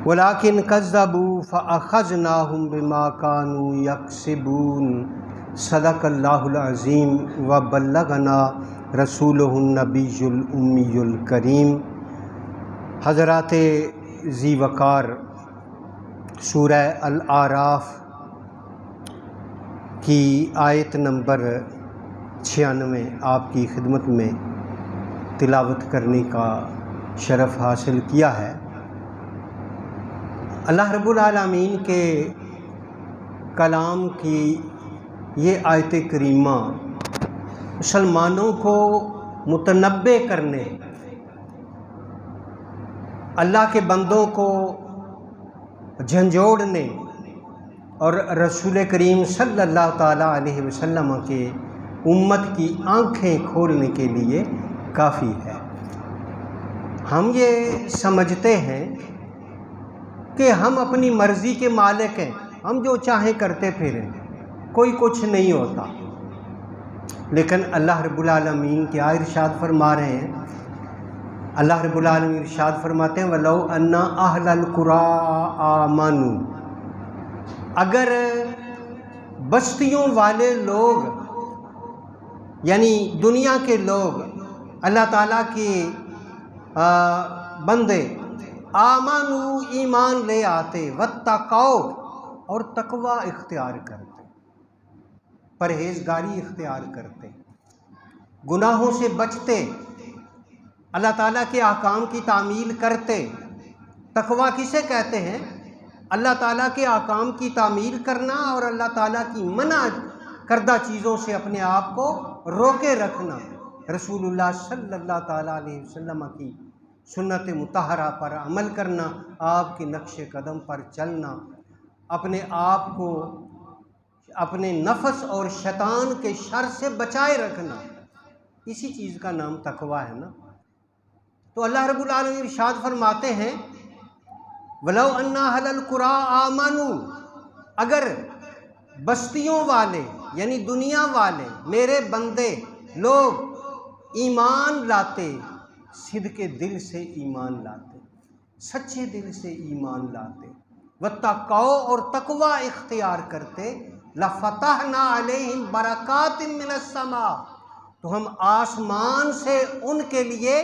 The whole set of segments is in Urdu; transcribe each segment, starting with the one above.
ولیکن کذبوا فاخذناہم بما کانوا یکسبون۔ صدق اللہ العظیم وبلغنا رسولہ النبی الامی الکریم۔ حضرات ذی وقار، سورہ الاعراف کی آیت نمبر 96 آپ کی خدمت میں تلاوت کرنے کا شرف حاصل کیا ہے۔ اللہ رب العالمین کے کلام کی یہ آیت کریمہ مسلمانوں کو متنبع کرنے، اللہ کے بندوں کو جھنجھوڑنے اور رسول کریم صلی اللہ تعالیٰ علیہ وسلم کے امت کی آنکھیں کھولنے کے لیے کافی ہے۔ ہم یہ سمجھتے ہیں کہ ہم اپنی مرضی کے مالک ہیں، ہم جو چاہیں کرتے پھریں، کوئی کچھ نہیں ہوتا۔ لیکن اللہ رب العالمین کیا ارشاد فرما رہے ہیں؟ اللہ رب العالمین ارشاد فرماتے ہیں وَلَوْ أَنَّ أَهْلَ الْقُرَىٰ آمَنُوا، اگر بستیوں والے لوگ یعنی دنیا کے لوگ اللہ تعالیٰ کے بندے آمنوا ایمان لے آتے، واتقوا اور تقوی اختیار کرتے، پرہیزگاری اختیار کرتے، گناہوں سے بچتے، اللہ تعالیٰ کے احکام کی تعمیل کرتے۔ تقوی کسے کہتے ہیں؟ اللہ تعالیٰ کے احکام کی تعمیل کرنا اور اللہ تعالیٰ کی منع کردہ چیزوں سے اپنے آپ کو روکے رکھنا، رسول اللہ صلی اللہ تعالیٰ علیہ وسلم کی سنت مطہرہ پر عمل کرنا، آپ کے نقش قدم پر چلنا، اپنے آپ کو اپنے نفس اور شیطان کے شر سے بچائے رکھنا، اسی چیز کا نام تقوی ہے نا۔ تو اللہ رب العالمین ارشاد فرماتے ہیں وَلَوْ أَنَّ أَهْلَ الْقُرَىٰ آمَنُوا، اگر بستیوں والے یعنی دنیا والے میرے بندے لوگ ایمان لاتے، صدق دل سے ایمان لاتے، سچے دل سے ایمان لاتے، واتقوا اور تقوی اختیار کرتے، لَفَتَحْنَا عَلَيْهِمْ بَرَكَاتٍ مِّنَ السَّمَاءِ، تو ہم آسمان سے ان کے لیے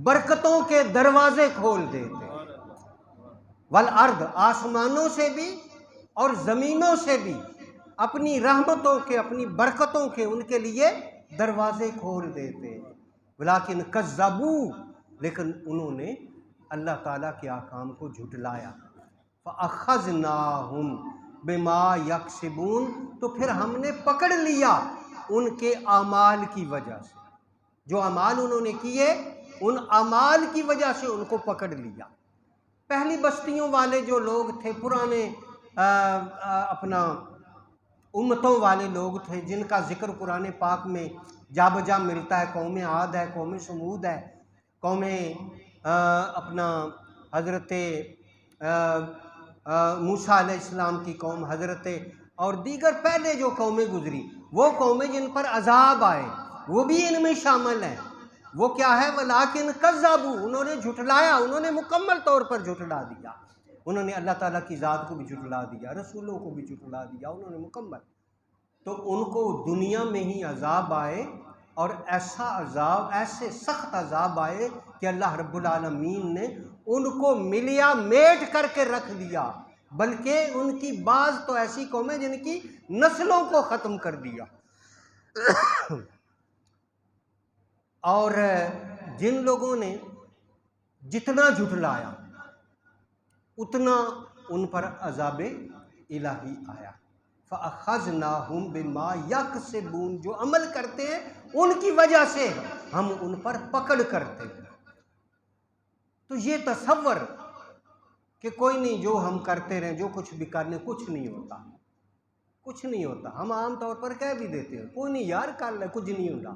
برکتوں کے دروازے کھول دیتے، والارض، آسمانوں سے بھی اور زمینوں سے بھی اپنی رحمتوں کے، اپنی برکتوں کے ان کے لیے دروازے کھول دیتے۔ ولیکن کذبوا، لیکن انہوں نے اللہ تعالیٰ کے احکام کو جھٹلایا، فَأَخَذْنَاهُمْ بِمَا يَكْسِبُونَ، تو پھر ہم نے پکڑ لیا ان کے اعمال کی وجہ سے، جو اعمال انہوں نے کیے ان اعمال کی وجہ سے ان کو پکڑ لیا۔ پہلی بستیوں والے جو لوگ تھے، پرانے اپنا امتوں والے لوگ تھے جن کا ذکر قرآن پاک میں جا بجا ملتا ہے، قوم عاد ہے، قوم سمود ہے، قوم اپنا حضرت موسیٰ علیہ السلام کی قوم، حضرت اور دیگر پہلے جو قومیں گزری، وہ قومیں جن پر عذاب آئے وہ بھی ان میں شامل ہیں۔ وہ کیا ہے؟ ولیکن کذبوا، انہوں نے جھٹلایا، انہوں نے مکمل طور پر جھٹلا دیا، انہوں نے اللہ تعالیٰ کی ذات کو بھی جھٹلا دیا، رسولوں کو بھی جھٹلا دیا، انہوں نے مکمل۔ تو ان کو دنیا میں ہی عذاب آئے، اور ایسا عذاب، ایسے سخت عذاب آئے کہ اللہ رب العالمین نے ان کو ملیا میٹ کر کے رکھ دیا، بلکہ ان کی بعض تو ایسی قومیں جن کی نسلوں کو ختم کر دیا، اور جن لوگوں نے جتنا جھٹلایا اتنا ان پر عذاب الہی آیا۔ فَأَخَذْنَاهُمْ بِمَا يَكْسِبُونَ، جو عمل کرتے ہیں ان کی وجہ سے ہم ان پر پکڑ کرتے ہیں۔ تو یہ تصور کہ کوئی نہیں، جو ہم کرتے رہیں، جو کچھ بھی کرنے، کچھ نہیں ہوتا، کچھ نہیں ہوتا۔ ہم عام طور پر کہہ بھی دیتے ہیں کوئی نہیں یار کر لے، کچھ نہیں ہوتا،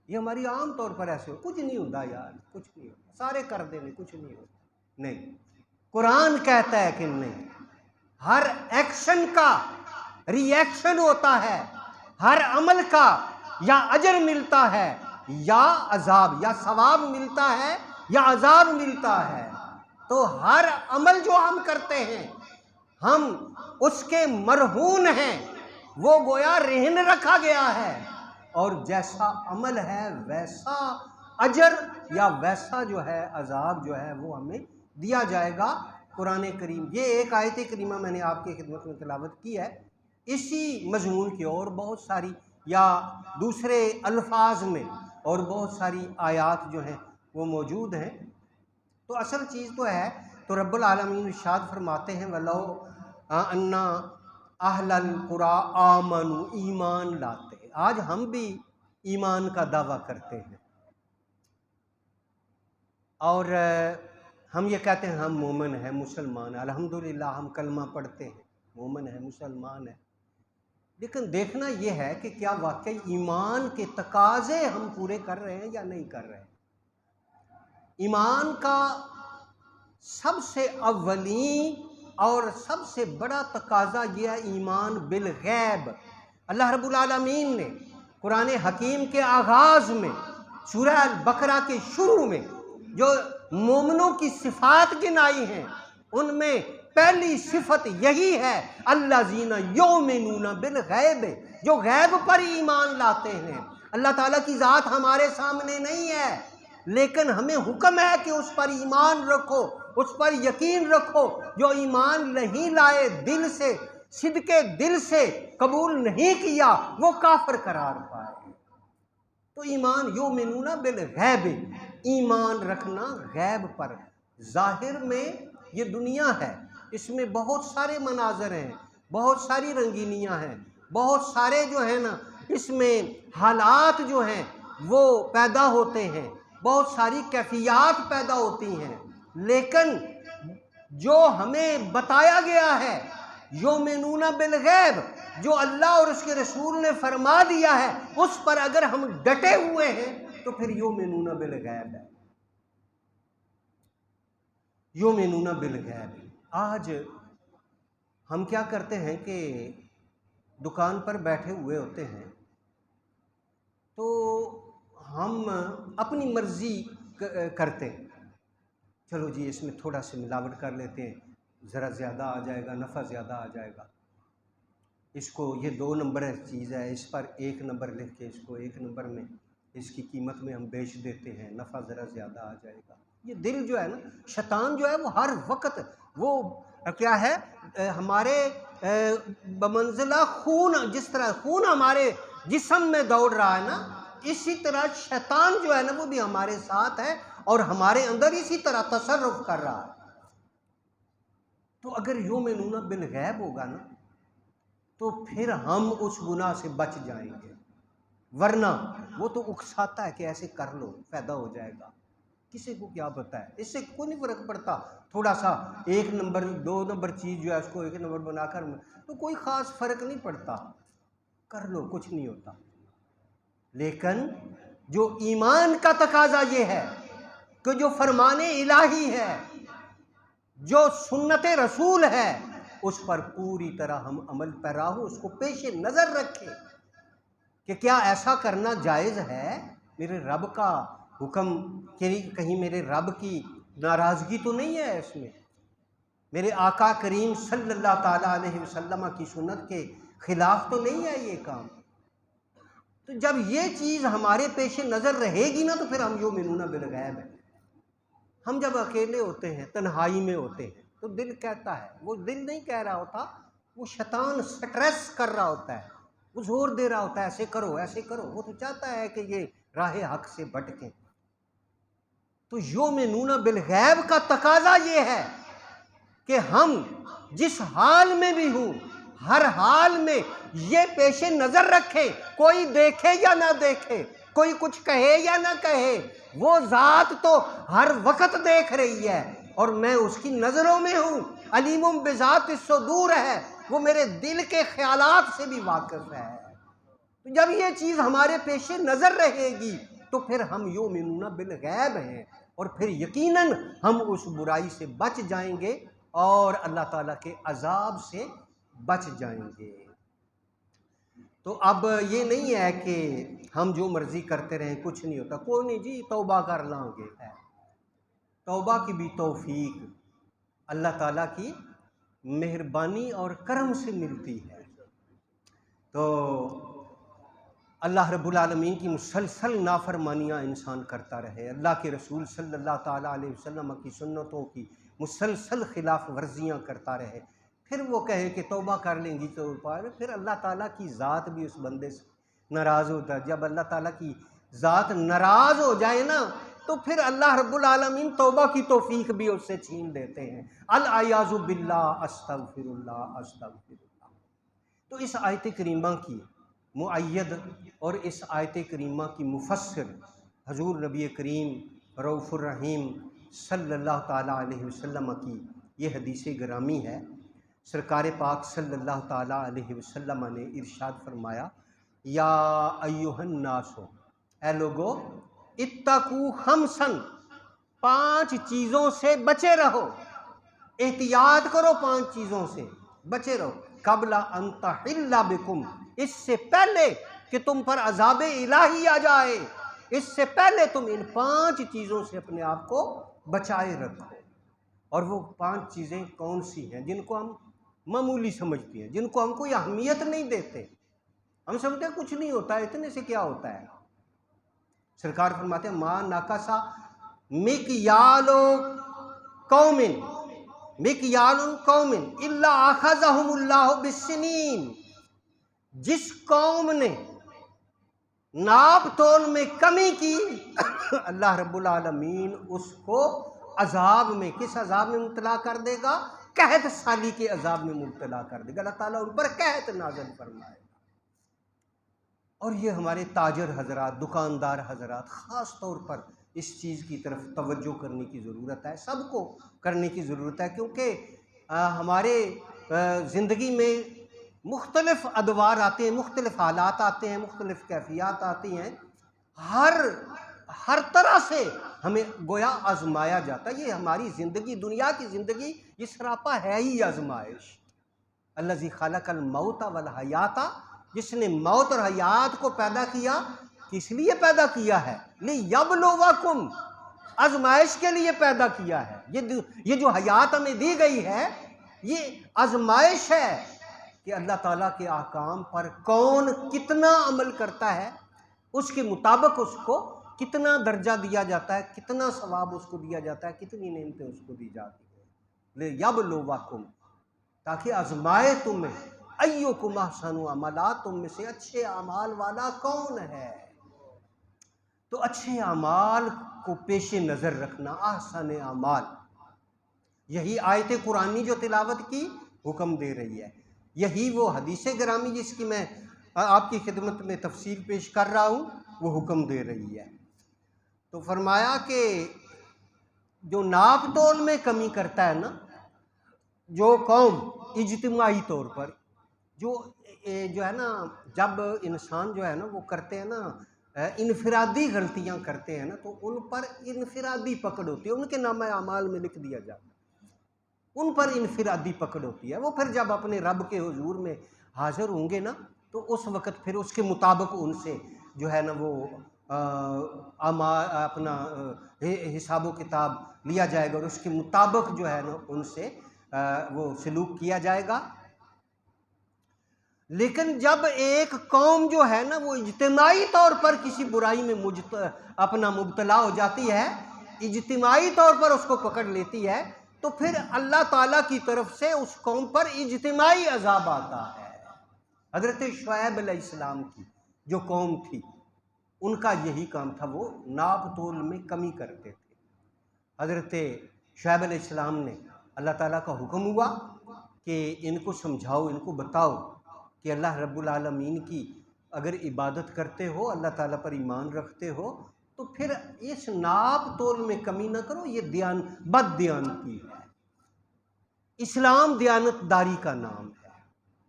یہ ہماری عام طور پر ایسے ہو، کچھ نہیں ہوتا یار، کچھ نہیں ہوتا، سارے کر دیں، کچھ نہیں ہوتا۔ نہیں، قرآن کہتا ہے کہ نہیں، ہر ایکشن کا ری ایکشن ہوتا ہے، ہر عمل کا یا اجر ملتا ہے یا عذاب، یا ثواب ملتا ہے یا عذاب ملتا ہے۔ تو ہر عمل جو ہم کرتے ہیں ہم اس کے مرہون ہیں، وہ گویا رہن رکھا گیا ہے، اور جیسا عمل ہے ویسا اجر یا ویسا جو ہے عذاب جو ہے وہ ہمیں دیا جائے گا۔ قرآن کریم، یہ ایک آیت کریمہ میں نے آپ کی خدمت میں تلاوت کی ہے، اسی مضمون کی اور بہت ساری یا دوسرے الفاظ میں اور بہت ساری آیات جو ہیں وہ موجود ہیں۔ تو اصل چیز تو ہے، تو رب العالمین ارشاد فرماتے ہیں وَلَوْ أَنَّا أَهْلَ الْقُرَىٰ آمَنُوا، ایمان لاتے ہیں۔ آج ہم بھی ایمان کا دعویٰ کرتے ہیں اور ہم یہ کہتے ہیں ہم مومن ہیں، مسلمان ہیں، الحمدللہ ہم کلمہ پڑھتے ہیں، مومن ہیں، مسلمان ہیں، لیکن دیکھنا یہ ہے کہ کیا واقعی ایمان کے تقاضے ہم پورے کر رہے ہیں یا نہیں کر رہے ہیں۔ ایمان کا سب سے اولین اور سب سے بڑا تقاضا یہ ہے ایمان بالغیب۔ اللہ رب العالمین نے قرآن حکیم کے آغاز میں سورہ البقرہ کے شروع میں جو مومنوں کی صفات گنائی ہیں ان میں پہلی صفت یہی ہے الذین یؤمنون بالغیب، جو غیب پر ایمان لاتے ہیں۔ اللہ تعالیٰ کی ذات ہمارے سامنے نہیں ہے، لیکن ہمیں حکم ہے کہ اس پر ایمان رکھو، اس پر یقین رکھو۔ جو ایمان نہیں لائے، دل سے صدق دل سے قبول نہیں کیا، وہ کافر قرار پائے۔ تو ایمان یؤمنون بالغیب، ایمان رکھنا غیب پر۔ ظاہر میں یہ دنیا ہے، اس میں بہت سارے مناظر ہیں، بہت ساری رنگینیاں ہیں، بہت سارے جو ہیں نا اس میں حالات جو ہیں وہ پیدا ہوتے ہیں، بہت ساری کیفیات پیدا ہوتی ہیں، لیکن جو ہمیں بتایا گیا ہے یؤمنون بالغیب، جو اللہ اور اس کے رسول نے فرما دیا ہے، اس پر اگر ہم ڈٹے ہوئے ہیں تو پھر یؤمنون بالغیب ہے، یؤمنون بالغیب۔ آج ہم کیا کرتے ہیں کہ دکان پر بیٹھے ہوئے ہوتے ہیں تو ہم اپنی مرضی کرتے ہیں، چلو جی اس میں تھوڑا سا ملاوٹ کر لیتے ہیں، ذرا زیادہ آ جائے گا، نفع زیادہ آ جائے گا، اس کو یہ 2 نمبر چیز ہے، اس پر 1 نمبر لکھ کے اس کو 1 نمبر میں اس کی قیمت میں ہم بیچ دیتے ہیں، نفع ذرا زیادہ آ جائے گا۔ یہ دل جو ہے نا، شیطان جو ہے وہ ہر وقت وہ کیا ہے ہمارے بمنزلہ خون، جس طرح خون ہمارے جسم میں دوڑ رہا ہے نا، اسی طرح شیطان جو ہے نا وہ بھی ہمارے ساتھ ہے اور ہمارے اندر اسی طرح تصرف کر رہا ہے۔ تو اگر یؤمنون بالغیب ہوگا نا تو پھر ہم اس گناہ سے بچ جائیں گے، ورنہ وہ تو اکساتا ہے کہ ایسے کر لو فائدہ ہو جائے گا، کسی کو کیا پتہ ہے، اس سے کوئی نہیں فرق پڑتا، تھوڑا سا 1 نمبر 2 نمبر چیز جو ہے اس کو 1 نمبر بنا کر تو کوئی خاص فرق نہیں پڑتا، کر لو کچھ نہیں ہوتا۔ لیکن جو ایمان کا تقاضا یہ ہے کہ جو فرمان الہی ہے، جو سنت رسول ہے، اس پر پوری طرح ہم عمل پیرا ہو، اس کو پیش نظر رکھیں کہ کیا ایسا کرنا جائز ہے، میرے رب کا حکم، کہیں میرے رب کی ناراضگی تو نہیں ہے اس میں، میرے آقا کریم صلی اللہ تعالیٰ علیہ وسلم کی سنت کے خلاف تو نہیں ہے یہ کام۔ تو جب یہ چیز ہمارے پیش نظر رہے گی نا تو پھر ہم یؤمنون بالغیب ہیں۔ ہم جب اکیلے ہوتے ہیں، تنہائی میں ہوتے ہیں تو دل کہتا ہے، وہ دل نہیں کہہ رہا ہوتا، وہ شیطان سٹریس کر رہا ہوتا ہے، وہ زور دے رہا ہوتا ہے ایسے کرو ایسے کرو، وہ تو چاہتا ہے کہ یہ راہ حق سے بھٹکیں۔ تو یؤمنون بالغیب کا تقاضا یہ ہے کہ ہم جس حال میں بھی ہوں، ہر حال میں یہ پیش نظر رکھیں، کوئی دیکھے یا نہ دیکھے، کوئی کچھ کہے یا نہ کہے، وہ ذات تو ہر وقت دیکھ رہی ہے اور میں اس کی نظروں میں ہوں، علیم بذات الصدور ہے، وہ میرے دل کے خیالات سے بھی واقف ہے۔ تو جب یہ چیز ہمارے پیش نظر رہے گی تو پھر ہم یؤمنون بالغیب ہیں، اور پھر یقیناً ہم اس برائی سے بچ جائیں گے اور اللہ تعالیٰ کے عذاب سے بچ جائیں گے۔ تو اب یہ نہیں ہے کہ ہم جو مرضی کرتے رہیں کچھ نہیں ہوتا، کوئی نہیں جی توبہ کر لیں گے، توبہ کی بھی توفیق اللہ تعالیٰ کی مہربانی اور کرم سے ملتی ہے۔ تو اللہ رب العالمین کی مسلسل نافرمانیاں انسان کرتا رہے، اللہ کے رسول صلی اللہ تعالیٰ علیہ وسلم کی سنتوں کی مسلسل خلاف ورزیاں کرتا رہے، پھر وہ کہے کہ توبہ کر لیں گی تو پھر اللہ تعالیٰ کی ذات بھی اس بندے سے ناراض ہوتا ہے۔ جب اللہ تعالیٰ کی ذات ناراض ہو جائے نا تو پھر اللہ رب العالمین توبہ کی توفیق بھی اس سے چھین دیتے ہیں۔ العیاذ باللہ، استغفر اللہ استغفر اللہ۔ تو اس آیت کریمہ کی مؤید اور اس آیت کریمہ کی مفسر حضور نبی کریم رؤوف الرحیم صلی اللہ تعالیٰ علیہ وسلم کی یہ حدیث گرامی ہے۔ سرکار پاک صلی اللہ تعالیٰ علیہ وسلم نے ارشاد فرمایا، یا ایھا الناس، اے لوگو، اتقوا خمسا، 5 چیزوں سے بچے رہو، احتیاط کرو 5 چیزوں سے بچے رہو، قبل ان تحل بکم، اس سے پہلے کہ تم پر عذاب الہی آ جائے، اس سے پہلے تم ان 5 چیزوں سے اپنے آپ کو بچائے رکھو۔ اور وہ 5 چیزیں کون سی ہیں جن کو ہم معمولی سمجھتے ہیں، جن کو ہم کوئی اہمیت نہیں دیتے، ہم سمجھتے ہیں کچھ نہیں ہوتا ہے، اتنے سے کیا ہوتا ہے۔ سرکار فرماتے ہیں، ما نقصا مکیال قوم الا اخذہم اللہ بالسنین، جس قوم نے ناپ تول میں کمی کی اللہ رب العالمین اس کو عذاب میں، کس عذاب میں مبتلا کر دے گا؟ قحط سالی کے عذاب میں مبتلا کر دے گا، اللہ تعالیٰ ان پر قحط نازل فرمائے گا۔ اور یہ ہمارے تاجر حضرات، دکاندار حضرات خاص طور پر اس چیز کی طرف توجہ کرنے کی ضرورت ہے، سب کو کرنے کی ضرورت ہے، کیونکہ ہمارے زندگی میں مختلف ادوار آتے ہیں، مختلف حالات آتے ہیں، مختلف کیفیات آتی ہیں، ہر طرح سے ہمیں گویا آزمایا جاتا ہے۔ یہ ہماری زندگی، دنیا کی زندگی، یہ سراپا ہے ہی آزمائش۔ الذی خلق الموت والحیات، جس نے موت اور حیات کو پیدا کیا، کس لیے پیدا کیا ہے؟ لیبلوکم، آزمائش کے لیے پیدا کیا ہے۔ یہ جو حیات ہمیں دی گئی ہے یہ آزمائش ہے کہ اللہ تعالیٰ کے احکام پر کون کتنا عمل کرتا ہے، اس کے مطابق اس کو کتنا درجہ دیا جاتا ہے، کتنا ثواب اس کو دیا جاتا ہے، کتنی نعمتیں اس کو دی جاتی ہیں۔ لیبلوکم، تاکہ آزمائے تمہیں، ایکم احسن عملا، تم میں سے اچھے اعمال والا کون ہے۔ تو اچھے اعمال کو پیش نظر رکھنا، احسن اعمال، یہی آیت قرآنی جو تلاوت کی حکم دے رہی ہے، یہی وہ حدیث گرامی جس کی میں آپ کی خدمت میں تفصیل پیش کر رہا ہوں وہ حکم دے رہی ہے۔ تو فرمایا کہ جو ناپ تول میں کمی کرتا ہے نا، جو قوم اجتماعی طور پر جو ہے نا، جب انسان جو ہے نا وہ کرتے ہیں نا انفرادی غلطیاں کرتے ہیں نا، تو ان پر انفرادی پکڑ ہوتی ہے، ان کے نامہ اعمال میں لکھ دیا جاتا ہے، ان پر انفرادی پکڑ ہوتی ہے۔ وہ پھر جب اپنے رب کے حضور میں حاضر ہوں گے نا تو اس وقت پھر اس کے مطابق ان سے جو ہے نا وہ اپنا حساب و کتاب لیا جائے گا، اور اس کے مطابق جو ہے نا ان سے وہ سلوک کیا جائے گا۔ لیکن جب ایک قوم جو ہے نا وہ اجتماعی طور پر کسی برائی میں اپنا مبتلا ہو جاتی ہے، اجتماعی طور پر اس کو پکڑ لیتی ہے، تو پھر اللہ تعالیٰ کی طرف سے اس قوم پر اجتماعی عذاب آتا ہے۔ حضرت شعیب علیہ السلام کی جو قوم تھی ان کا یہی کام تھا، وہ ناپ تول میں کمی کرتے تھے۔ حضرت شعیب علیہ السلام نے، اللہ تعالیٰ کا حکم ہوا کہ ان کو سمجھاؤ، ان کو بتاؤ کہ اللہ رب العالمین کی اگر عبادت کرتے ہو، اللہ تعالیٰ پر ایمان رکھتے ہو، تو پھر اس ناپ تول میں کمی نہ کرو، یہ بد دیانتی ہے۔ اسلام دیانت داری کا نام ہے،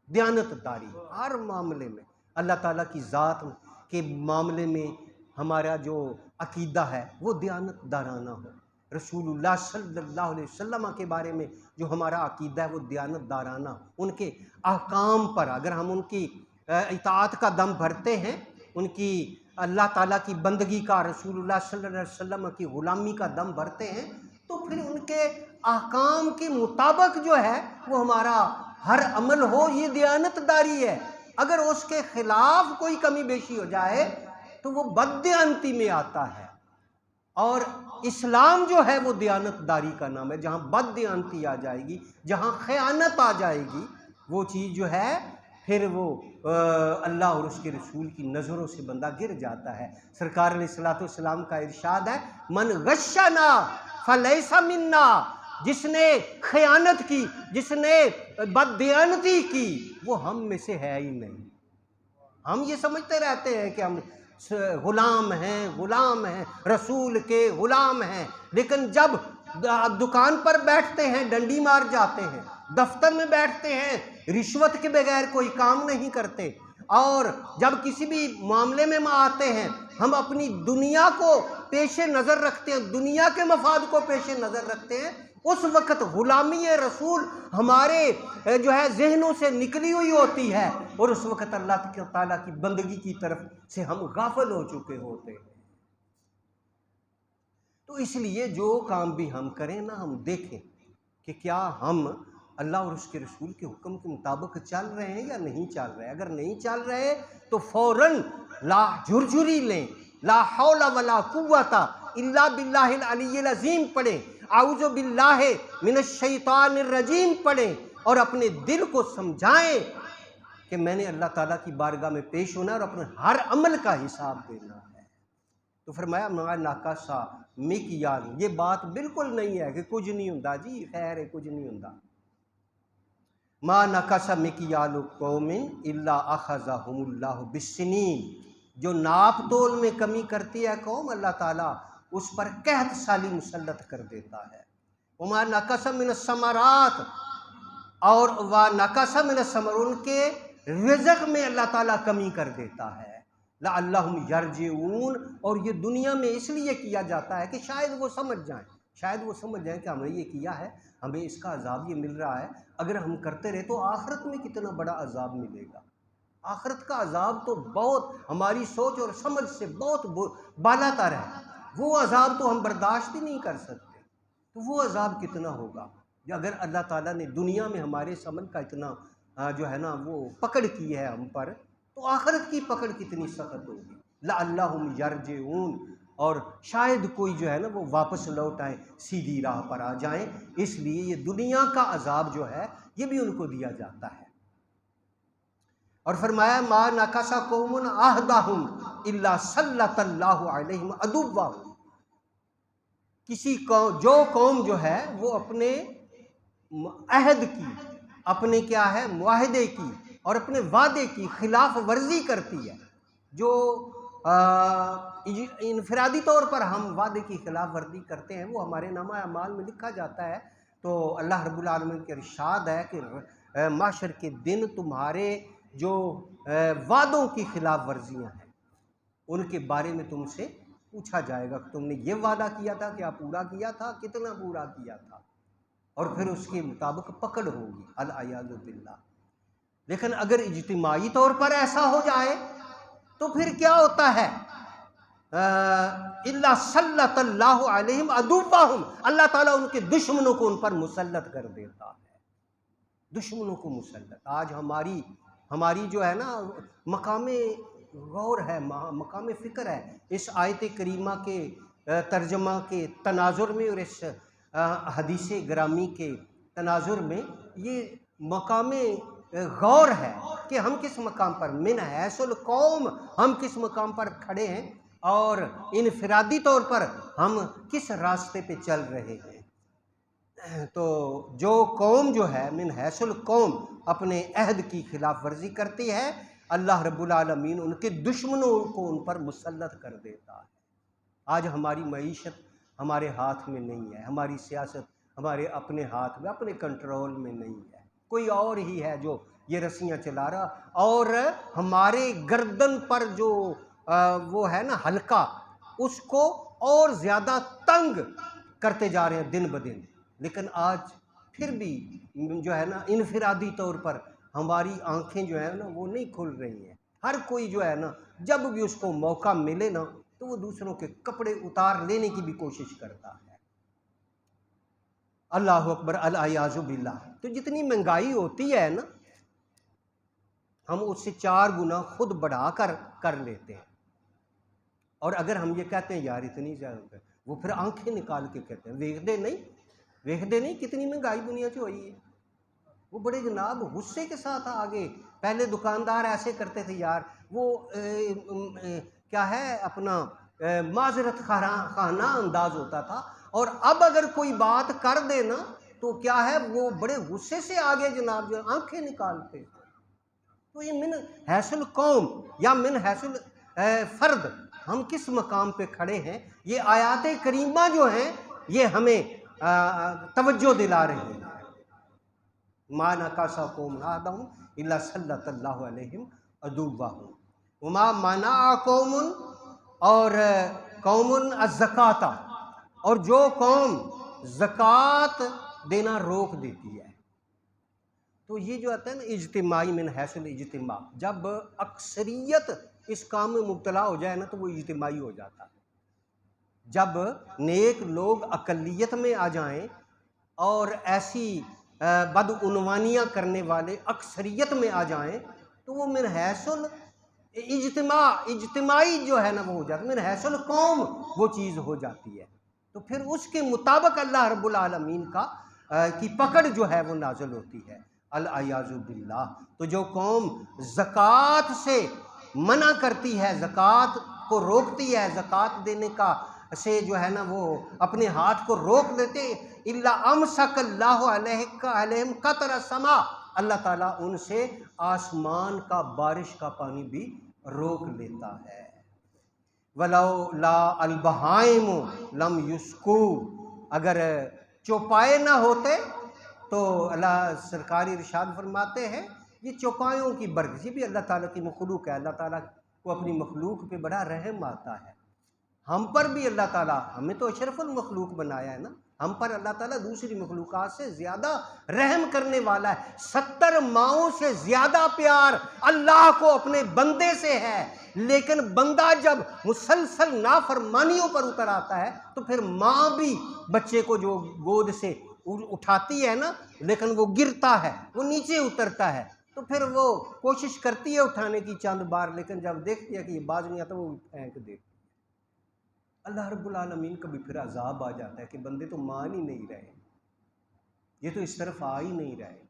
دیانت داری ہر معاملے میں، اللہ تعالیٰ کی ذات کے معاملے میں ہمارا جو عقیدہ ہے وہ دیانت دارانہ ہو، رسول اللہ صلی اللہ علیہ وسلم کے بارے میں جو ہمارا عقیدہ ہے وہ دیانت دارانہ، ان کے احکام پر اگر ہم ان کی اطاعت کا دم بھرتے ہیں، ان کی اللہ تعالیٰ کی بندگی کا، رسول اللہ صلی اللہ علیہ وسلم کی غلامی کا دم بھرتے ہیں، تو پھر ان کے احکام کے مطابق جو ہے وہ ہمارا ہر عمل ہو، یہ دیانتداری ہے۔ اگر اس کے خلاف کوئی کمی بیشی ہو جائے تو وہ بددیانتی میں آتا ہے، اور اسلام جو ہے وہ دیانتداری کا نام ہے۔ جہاں بددیانتی آ جائے گی، جہاں خیانت آ جائے گی، وہ چیز جو ہے پھر وہ اللہ اور اس کے رسول کی نظروں سے بندہ گر جاتا ہے۔ سرکار علیہ الصلوۃ والسلام کا ارشاد ہے، من غشنا فلیس منا، جس نے خیانت کی، جس نے بددیانتی کی، وہ ہم میں سے ہے ہی نہیں۔ ہم یہ سمجھتے رہتے ہیں کہ ہم غلام ہیں، رسول کے غلام ہیں، لیکن جب دکان پر بیٹھتے ہیں ڈنڈی مار جاتے ہیں، دفتر میں بیٹھتے ہیں رشوت کے بغیر کوئی کام نہیں کرتے، اور جب کسی بھی معاملے میں آتے ہیں ہم اپنی دنیا کو پیش نظر رکھتے ہیں، دنیا کے مفاد کو پیش نظر رکھتے ہیں، اس وقت غلامی رسول ہمارے جو ہے ذہنوں سے نکلی ہوئی ہوتی ہے، اور اس وقت اللہ تعالیٰ کی بندگی کی طرف سے ہم غافل ہو چکے ہوتے ہیں۔ تو اس لیے جو کام بھی ہم کریں نا، ہم دیکھیں کہ کیا ہم اللہ اور اس کے رسول کے حکم کے مطابق چل رہے ہیں یا نہیں چل رہے۔ اگر نہیں چل رہے تو فوراً لا جھرجھری لیں، لا حول ولا قوت الا باللہ العلی العظیم پڑھیں، اعوذ باللہ من الشیطان الرجیم پڑھیں، اور اپنے دل کو سمجھائیں کہ میں نے اللہ تعالیٰ کی بارگاہ میں پیش ہونا ہے اور اپنے ہر عمل کا حساب دینا ہے۔ تو فرمایا ما ناقصا مکیال، یہ بات بالکل نہیں ہے کہ کچھ نہیں ہوندا جی، خیر ہے کچھ نہیں ہوندا۔ ما نقص مکیال قوم الا اخذہم اللہ بالسنین، جو ناپ تول میں کمی کرتی ہے قوم، اللہ تعالیٰ اس پر قحط سالی مسلط کر دیتا ہے۔ وما نقص من الثمرات، اور نقص من الثمر، ان کے رزق میں اللہ تعالیٰ کمی کر دیتا ہے۔ لعلہم یرجعون، اور یہ دنیا میں اس لیے کیا جاتا ہے کہ شاید وہ سمجھ جائیں کہ ہم نے یہ کیا ہے، ہمیں اس کا عذاب یہ مل رہا ہے، اگر ہم کرتے رہے تو آخرت میں کتنا بڑا عذاب ملے گا۔ آخرت کا عذاب تو بہت ہماری سوچ اور سمجھ سے بہت بالا تر ہے، وہ عذاب تو ہم برداشت ہی نہیں کر سکتے، تو وہ عذاب کتنا ہوگا اگر اللہ تعالیٰ نے دنیا میں ہمارے سمجھ کا اتنا جو ہے نا وہ پکڑ کی ہے ہم پر، تو آخرت کی پکڑ کتنی سخت ہوگی۔ لعلہم یرجعون، اور شاید کوئی جو ہے نا وہ واپس لوٹ آئیں، سیدھی راہ پر آ جائیں، اس لیے یہ دنیا کا عذاب جو ہے یہ بھی ان کو دیا جاتا ہے۔ اور فرمایا ما نقص قوم عہدہم الا سلط اللہ علیہم عدوہم، کسی قوم، جو قوم جو ہے وہ اپنے عہد کی، اپنے کیا ہے معاہدے کی اور اپنے وعدے کی خلاف ورزی کرتی ہے، جو انفرادی طور پر ہم وعدے کی خلاف ورزی کرتے ہیں وہ ہمارے نامہ اعمال میں لکھا جاتا ہے، تو اللہ رب العالمین کے ارشاد ہے کہ محشر کے دن تمہارے جو وعدوں کی خلاف ورزیاں ہیں ان کے بارے میں تم سے پوچھا جائے گا کہ تم نے یہ وعدہ کیا تھا، کیا پورا کیا تھا، کتنا پورا کیا تھا، اور پھر اس کے مطابق پکڑ ہوگی، العیاذ باللہ۔ لیکن اگر اجتماعی طور پر ایسا ہو جائے تو پھر کیا ہوتا ہے؟ الا سلط اللہ علیہم عدوہم، اللہ تعالیٰ ان کے دشمنوں کو ان پر مسلط کر دیتا ہے، دشمنوں کو مسلط۔ آج ہماری جو ہے نا مقام غور ہے، مقام فکر ہے اس آیت کریمہ کے ترجمہ کے تناظر میں اور اس حدیث گرامی کے تناظر میں، یہ مقام غور ہے کہ ہم کس مقام پر من حیث القوم، ہم کس مقام پر کھڑے ہیں اور انفرادی طور پر ہم کس راستے پہ چل رہے ہیں۔ تو جو قوم جو ہے من حیث القوم اپنے عہد کی خلاف ورزی کرتی ہے، اللہ رب العالمین ان کے دشمنوں کو ان پر مسلط کر دیتا ہے۔ آج ہماری معیشت ہمارے ہاتھ میں نہیں ہے، ہماری سیاست ہمارے اپنے ہاتھ میں، اپنے کنٹرول میں نہیں ہے، کوئی اور ہی ہے جو یہ رسیاں چلا رہا، اور ہمارے گردن پر جو وہ ہے نا حلقہ، اس کو اور زیادہ تنگ کرتے جا رہے ہیں دن بدن۔ لیکن آج پھر بھی جو ہے نا انفرادی طور پر ہماری آنکھیں جو ہے نا وہ نہیں کھل رہی ہیں، ہر کوئی جو ہے نا جب بھی اس کو موقع ملے نا تو وہ دوسروں کے کپڑے اتار لینے کی بھی کوشش کرتا ہے۔ اللہ اکبر، الیاذ باللہ۔ تو جتنی مہنگائی ہوتی ہے نا، ہم اس سے 4 گنا خود بڑھا کر لیتے ہیں۔ اور اگر ہم یہ کہتے ہیں یار اتنی زیادہ، وہ پھر آنکھیں نکال کے کہتے ہیں ویکھ دے نہیں کتنی مہنگائی دنیا سے ہوئی ہے۔ وہ بڑے جناب غصے کے ساتھ آگے، پہلے دکاندار ایسے کرتے تھے یار، وہ کیا ہے اپنا معذرت خانہ انداز ہوتا تھا، اور اب اگر کوئی بات کر دے نا تو کیا ہے، وہ بڑے غصے سے آگے جناب جو آنکھیں نکالتے۔ تو یہ من حیث القوم یا من حیث الفرد ہم کس مقام پہ کھڑے ہیں، یہ آیات کریمہ جو ہیں یہ ہمیں توجہ دلا رہی ہیں۔ ما نکاسا قوم نادم الا سلط اللہ علیہم عدوہم وما منع قوم، اور قوم الزکاۃ، اور جو قوم زکوٰۃ دینا روک دیتی ہے۔ تو یہ جو آتا ہے نا اجتماعی، من حیث الاجتماع، جب اکثریت اس کام میں مبتلا ہو جائے نا تو وہ اجتماعی ہو جاتا ہے۔ جب نیک لوگ اقلیت میں آ جائیں اور ایسی بدعنوانیاں کرنے والے اکثریت میں آ جائیں تو وہ من حیث اجتماعی جو ہے نا وہ ہو جاتا ہے، من حیث القوم وہ چیز ہو جاتی ہے۔ تو پھر اس کے مطابق اللہ رب العالمین کی پکڑ جو ہے وہ نازل ہوتی ہے، الیاذ باللہ۔ تو جو قوم زکوٰۃ سے منع کرتی ہے، زکوٰۃ کو روکتی ہے، زکوٰۃ دینے کا سے جو ہے نا وہ اپنے ہاتھ کو روک دیتے، الا امسک اللہ علیہم قطر السماء، اللہ تعالیٰ ان سے آسمان کا بارش کا پانی بھی روک لیتا ہے۔ ولولا البہائم لم یسکو، اگر چوپائے نہ ہوتے تو اللہ سرکار ارشاد فرماتے ہیں یہ چوپایوں کی برکت، یہ بھی اللہ تعالیٰ کی مخلوق ہے۔ اللہ تعالیٰ کو اپنی مخلوق پہ بڑا رحم آتا ہے۔ ہم پر بھی اللہ تعالیٰ، ہمیں تو اشرف المخلوق بنایا ہے نا، ہم پر اللہ تعالیٰ دوسری مخلوقات سے زیادہ رحم کرنے والا ہے۔ 70 ماؤں سے زیادہ پیار اللہ کو اپنے بندے سے ہے، لیکن بندہ جب مسلسل نافرمانیوں پر اتر آتا ہے تو پھر ماں بھی بچے کو جو گود سے اٹھاتی ہے نا، لیکن وہ گرتا ہے، وہ نیچے اترتا ہے، تو پھر وہ کوشش کرتی ہے اٹھانے کی چند بار، لیکن جب دیکھتی ہے کہ یہ باز نہیں آتا وہ پھینک دیتی۔ اللہ رب العالمین کا بھی پھر عذاب آ جاتا ہے کہ بندے تو مان ہی نہیں رہے، یہ تو اس طرف آ ہی نہیں رہے،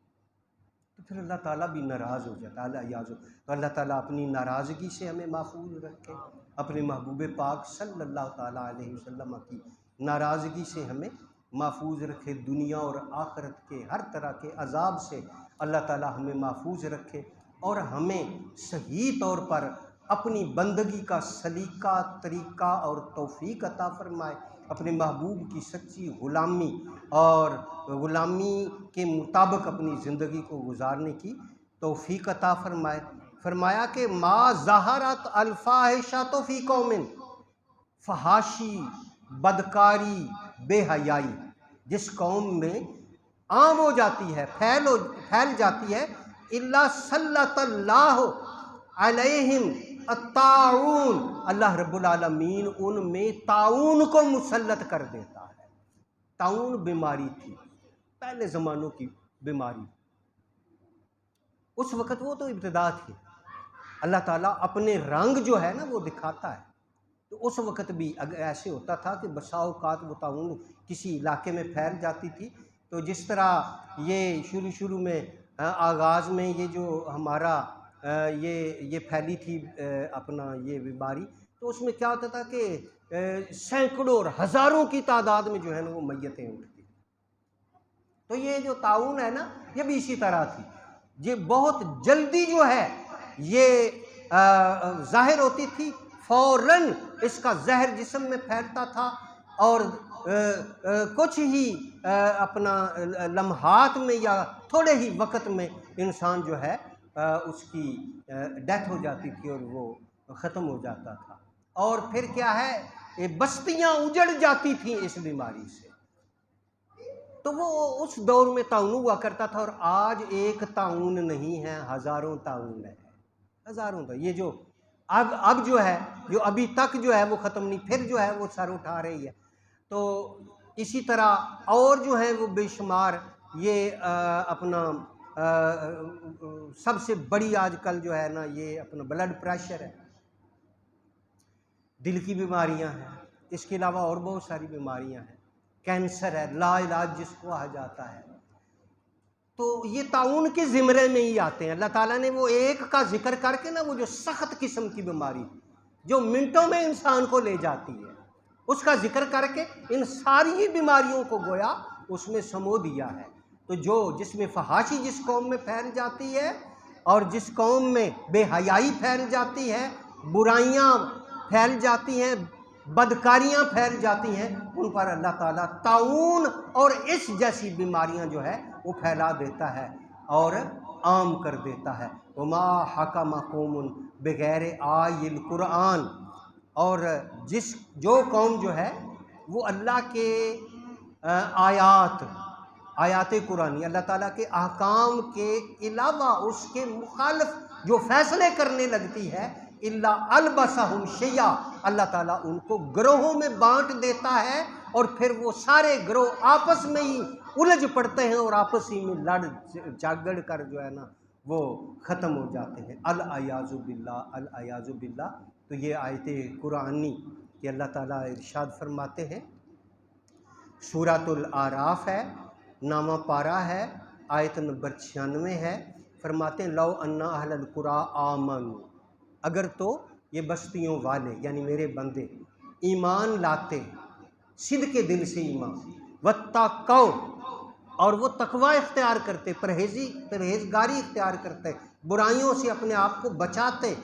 تو پھر اللہ تعالیٰ بھی ناراض ہو جاتا ہے، الیاذ۔ تو اللہ تعالیٰ اپنی ناراضگی سے ہمیں محفوظ رکھے، اپنے محبوب پاک صلی اللہ تعالیٰ علیہ وسلم کی ناراضگی سے ہمیں محفوظ رکھے، دنیا اور آخرت کے ہر طرح کے عذاب سے اللہ تعالیٰ ہمیں محفوظ رکھے، اور ہمیں صحیح طور پر اپنی بندگی کا سلیقہ، طریقہ اور توفیق عطا فرمائے، اپنے محبوب کی سچی غلامی اور غلامی کے مطابق اپنی زندگی کو گزارنے کی توفیق عطا فرمائے۔ فرمایا کہ ما ظہرت الفاحشۃ فی قوم، فحاشی، بدکاری، بے حیائی جس قوم میں عام ہو جاتی ہے، پھیل جاتی ہے، الا سلط اللہ علیہم الطاعون، اللہ رب العالمین ان میں طاعون کو مسلط کر دیتا ہے۔ طاعون بیماری تھی، پہلے زمانوں کی بیماری، اس وقت وہ تو ابتدا تھی، اللہ تعالیٰ اپنے رنگ جو ہے نا وہ دکھاتا ہے۔ تو اس وقت بھی ایسے ہوتا تھا کہ بسا اوقات وہ طاعون کسی علاقے میں پھیل جاتی تھی، تو جس طرح یہ شروع میں آغاز میں یہ جو ہمارا یہ پھیلی تھی اپنا یہ بیماری، تو اس میں کیا ہوتا تھا کہ سینکڑوں اور ہزاروں کی تعداد میں جو ہے نا وہ میتیں اٹھتی۔ تو یہ جو طاعون ہے نا یہ بھی اسی طرح تھی، یہ بہت جلدی جو ہے یہ ظاہر ہوتی تھی، فوراً اس کا زہر جسم میں پھیلتا تھا، اور کچھ ہی اپنا لمحات میں یا تھوڑے ہی وقت میں انسان جو ہے اس کی ڈیتھ ہو جاتی تھی اور وہ ختم ہو جاتا تھا، اور پھر کیا ہے بستیاں اجڑ جاتی تھیں اس بیماری سے۔ تو وہ اس دور میں طاعون ہوا کرتا تھا، اور آج ایک طاعون نہیں ہے، ہزاروں طاعون ہے، ہزاروں طاعون۔ یہ جو اب جو ہے، جو ابھی تک جو ہے وہ ختم نہیں، پھر جو ہے وہ سر اٹھا رہی ہے۔ تو اسی طرح اور جو ہیں وہ بے شمار یہ اپنا سب سے بڑی آج کل جو ہے نا یہ اپنا بلڈ پریشر ہے، دل کی بیماریاں ہیں، اس کے علاوہ اور بہت ساری بیماریاں ہیں، کینسر ہے، لا علاج جس کو کہا جاتا ہے۔ تو یہ طاعون کے زمرے میں ہی آتے ہیں۔ اللہ تعالیٰ نے وہ ایک کا ذکر کر کے نا وہ جو سخت قسم کی بیماری جو منٹوں میں انسان کو لے جاتی ہے، اس کا ذکر کر کے ان ساری بیماریوں کو گویا اس میں سمو دیا ہے۔ تو جس میں فحاشی جس قوم میں پھیل جاتی ہے اور جس قوم میں بے حیائی پھیل جاتی ہے، برائیاں پھیل جاتی ہیں، بدکاریاں پھیل جاتی ہیں، ان پر اللہ تعالیٰ طاعون اور اس جیسی بیماریاں جو ہے وہ پھیلا دیتا ہے اور عام کر دیتا ہے۔ وما حکم قوم بغیر آی القرآن، اور جو قوم جو ہے وہ اللہ کے آیات قرآنی، اللہ تعالیٰ کے احکام کے علاوہ اس کے مخالف جو فیصلے کرنے لگتی ہے، اللہ البسہم شیعا، اللہ تعالیٰ ان کو گروہوں میں بانٹ دیتا ہے اور پھر وہ سارے گروہ آپس میں ہی الجھ پڑتے ہیں اور آپس ہی میں لڑ جھگڑ کر جو ہے نا وہ ختم ہو جاتے ہیں۔ العیاذ باللہ، العیاذ باللہ۔ تو یہ آیت قرآنی کہ اللہ تعالیٰ ارشاد فرماتے ہیں، سورۃ الاعراف ہے، نامہ پارہ ہے، آیت نمبر 96 ہے، فرماتے ہیں لو ان اہل القریٰ آمنوا، اگر تو یہ بستیوں والے یعنی میرے بندے ایمان لاتے، صدق کے دل سے ایمان، واتقوا، اور وہ تقوی اختیار کرتے، پرہیزگاری اختیار کرتے، برائیوں سے اپنے آپ کو بچاتے،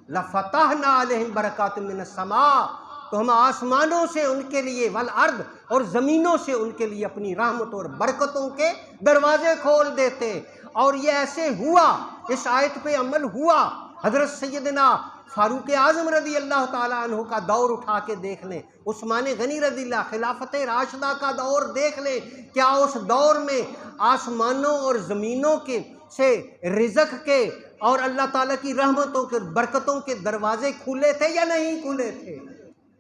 لفتحنا علیہم برکات من السماء، تو ہم آسمانوں سے ان کے لیے والارض، اور زمینوں سے ان کے لیے اپنی رحمتوں اور برکتوں کے دروازے کھول دیتے۔ اور یہ ایسے ہوا، اس آیت پہ عمل ہوا۔ حضرت سیدنا فاروق اعظم رضی اللہ تعالیٰ عنہ کا دور اٹھا کے دیکھ لیں، عثمان غنی رضی اللہ، خلافت راشدہ کا دور دیکھ لیں، کیا اس دور میں آسمانوں اور زمینوں کے سے رزق کے اور اللہ تعالیٰ کی رحمتوں کے برکتوں کے دروازے کھلے تھے یا نہیں کھلے تھے؟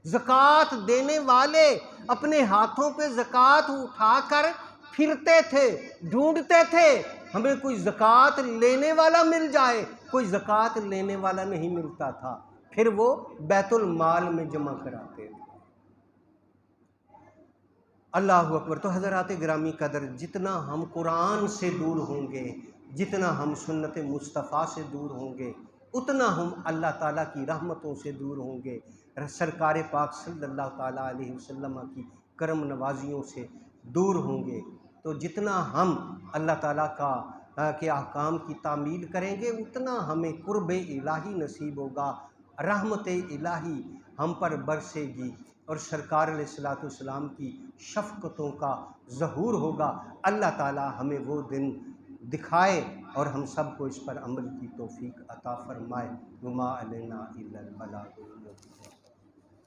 زکوٰۃ دینے والے اپنے ہاتھوں پہ زکوٰۃ اٹھا کر پھرتے تھے، ڈھونڈتے تھے ہمیں کوئی زکوٰۃ لینے والا مل جائے، کوئی زکوٰۃ لینے والا نہیں ملتا تھا، پھر وہ بیت المال میں جمع کراتے تھے۔ اللہ اکبر۔ تو حضرات گرامی قدر، جتنا ہم قرآن سے دور ہوں گے، جتنا ہم سنت مصطفیٰ سے دور ہوں گے، اتنا ہم اللہ تعالیٰ کی رحمتوں سے دور ہوں گے، سرکار پاک صلی اللہ تعالیٰ علیہ وسلم کی کرم نوازیوں سے دور ہوں گے۔ تو جتنا ہم اللہ تعالیٰ کے احکام کی تعمیل کریں گے، اتنا ہمیں قرب الہی نصیب ہوگا، رحمت الہی ہم پر برسے گی اور سرکار علیہ الصلوۃ والسلام کی شفقتوں کا ظہور ہوگا۔ اللہ تعالیٰ ہمیں وہ دن دکھائے اور ہم سب کو اس پر عمل کی توفیق عطا فرمائے۔ وما علینا الا البلاغ المبین۔